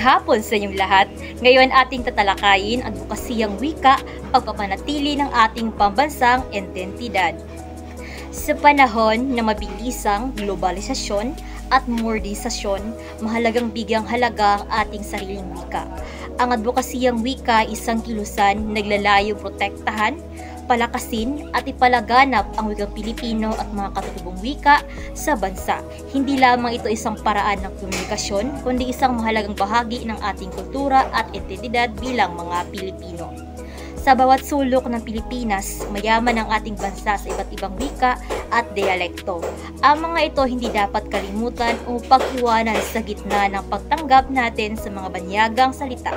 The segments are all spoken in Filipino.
hapon sa inyong lahat. Ngayon ating tatalakayin ang advokasiyang wika, pagpapanatili ng ating pambansang entidad. Sa panahon ng mabilisang globalisasyon at modernisasyon, mahalagang bigyang halaga ang ating sariling wika. Ang advokasiyang wika ay isang kilusan naglalayong protektahan, palakasin at ipalaganap ang wikang Pilipino at mga katutubong wika sa bansa. Hindi lamang ito isang paraan ng komunikasyon, kundi isang mahalagang bahagi ng ating kultura at identidad bilang mga Pilipino. Sa bawat sulok ng Pilipinas, mayaman ang ating bansa sa iba't ibang wika at dialekto. Ang mga ito hindi dapat kalimutan o pag-iwanan sa gitna ng pagtanggap natin sa mga banyagang salita.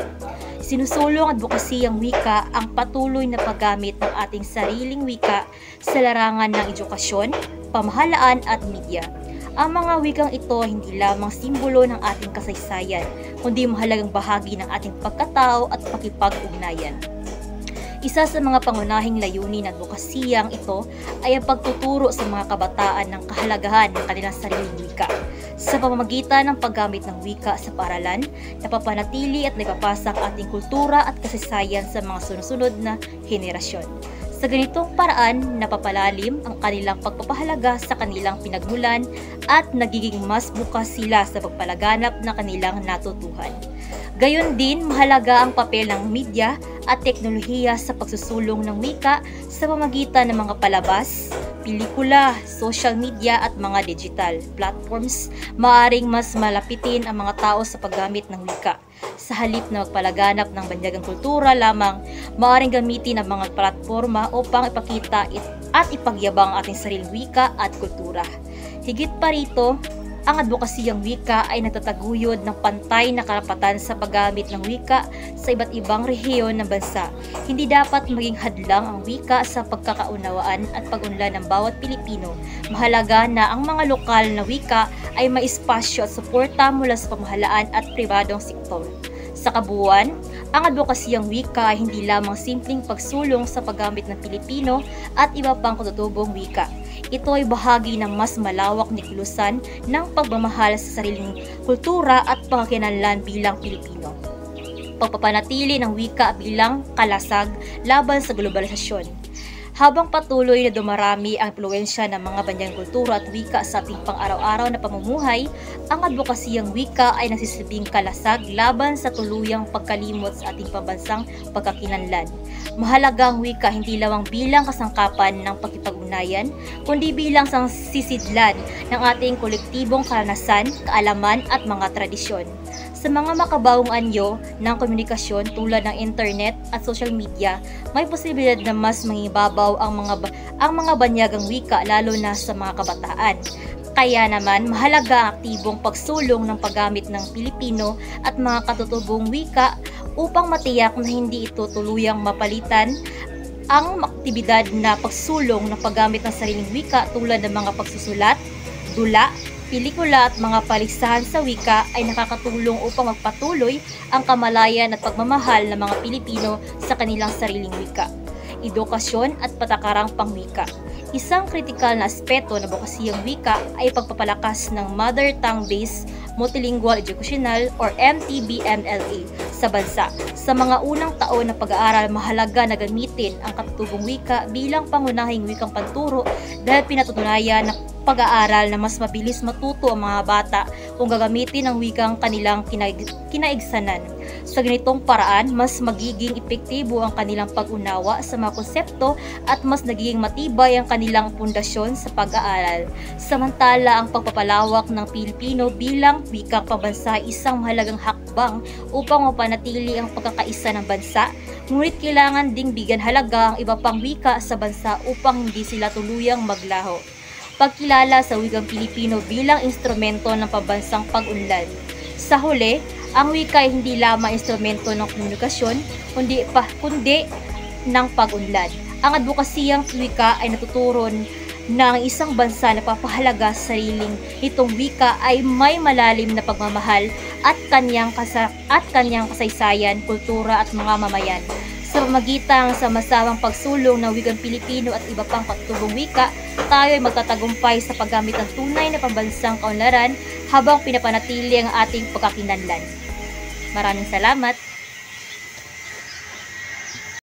Sinusulong advokasiyang wika ang patuloy na paggamit ng ating sariling wika sa larangan ng edukasyon, pamahalaan at media. Ang mga wikang ito hindi lamang simbolo ng ating kasaysayan, kundi mahalagang bahagi ng ating pagkatao at pakikipag-ugnayan. Isa sa mga pangunahing layunin ng advokasiyang ito ay ang pagtuturo sa mga kabataan ng kahalagahan ng kanilang sariling wika. Sa pamamagitan ng paggamit ng wika sa paaralan, napapanatili at naipapasa ang ating kultura at kasaysayan sa mga sunod-sunod na henerasyon. Sa ganitong paraan, napapalalim ang kanilang pagpapahalaga sa kanilang pinagmulan at nagiging mas bukas sila sa pagpalaganap ng kanilang natutuhan. Gayon din, mahalaga ang papel ng media at teknolohiya sa pagsusulong ng wika sa pamamagitan ng mga palabas, pelikula, social media at mga digital platforms. Maaring mas malapitin ang mga tao sa paggamit ng wika. Sa halip na magpalaganap ng banyagang kultura lamang, maaring gamitin ang mga platforma upang ipakita at ipagyabang ang ating sariling wika at kultura. Higit pa rito, ang advokasiyang wika ay nagtataguyod ng pantay na karapatan sa paggamit ng wika sa iba't ibang rehiyon ng bansa. Hindi dapat maging hadlang ang wika sa pagkakaunawaan at pag-unlad ng bawat Pilipino. Mahalaga na ang mga lokal na wika ay may espasyo at suporta mula sa pamahalaan at pribadong sektor. Sa kabuuan, ang advokasiyang wika ay hindi lamang simpleng pagsulong sa paggamit ng Pilipino at iba pang katutubong wika. Ito ay bahagi ng mas malawak na kilusan ng pagmamahal sa sariling kultura at pangkinahanglan bilang Pilipino. Pagpapanatili ng wika bilang kalasag laban sa globalisasyon. Habang patuloy na dumarami ang impluwensya ng mga banyang kultura at wika sa ating pang-araw-araw na pamumuhay, ang advokasiyang wika ay nagsisilbing kalasag laban sa tuluyang pagkalimot sa ating pambansang pagkakinlanlan. Mahalaga ang wika hindi lamang bilang kasangkapan ng pagkipag-ugnayan, kundi bilang sisidlan ng ating kolektibong karanasan, kaalaman at mga tradisyon. Sa mga makabagong anyo ng komunikasyon tulad ng internet at social media, may posibilidad na mas mangibabaw ang mga banyagang wika lalo na sa mga kabataan. Kaya naman, mahalaga ang aktibong pagsulong ng paggamit ng Pilipino at mga katutubong wika upang matiyak na hindi ito tuluyang mapalitan ang aktibidad na pagsulong ng paggamit ng sariling wika tulad ng mga pagsusulat, dula, pelikula at mga paligsahan sa wika ay nakakatulong upang magpatuloy ang kamalayan at pagmamahal ng mga Pilipino sa kanilang sariling wika. Edukasyon at patakarang pangwika. Isang kritikal na aspeto ng advokasiyang wika ay pagpapalakas ng Mother Tongue-Based Multilingual Educational or MTBMLA sa bansa. Sa mga unang taon ng pag-aaral, mahalaga na gamitin ang katutubong wika bilang pangunahing wikang panturo dahil pinatutunayan na pag-aaral na mas mabilis matuto ang mga bata kung gagamitin ang wikang kanilang kinaigsanan. Sa ganitong paraan, mas magiging epektibo ang kanilang pag-unawa sa mga konsepto at mas nagiging matibay ang kanilang pundasyon sa pag-aaral. Samantala, ang pagpapalawak ng Pilipino bilang wikang pambansa ay isang mahalagang hakbang upang mapanatili ang pagkakaisa ng bansa, ngunit kailangan ding bigyan halaga ang iba pang wika sa bansa upang hindi sila tuluyang maglaho. Pagkilala sa wikang Pilipino bilang instrumento ng pambansang pag-unlad. Sa huli, ang wika ay hindi lamang instrumento ng komunikasyon, kundi ng pag-unlad. Ang advokasiyang wika ay natuturon na ang isang bansa na papahalaga sa sariling itong wika ay may malalim na pagmamahal at kanyang kasaysayan, kultura at mga mamayan. Sa pamamagitan sa masamang pagsulong ng wikang Pilipino at iba pang katutubong wika, tayo ay magtatagumpay sa paggamit ng tunay na pambansang kaunlaran habang pinapanatili ang ating pagkakinlanlan. Maraming salamat!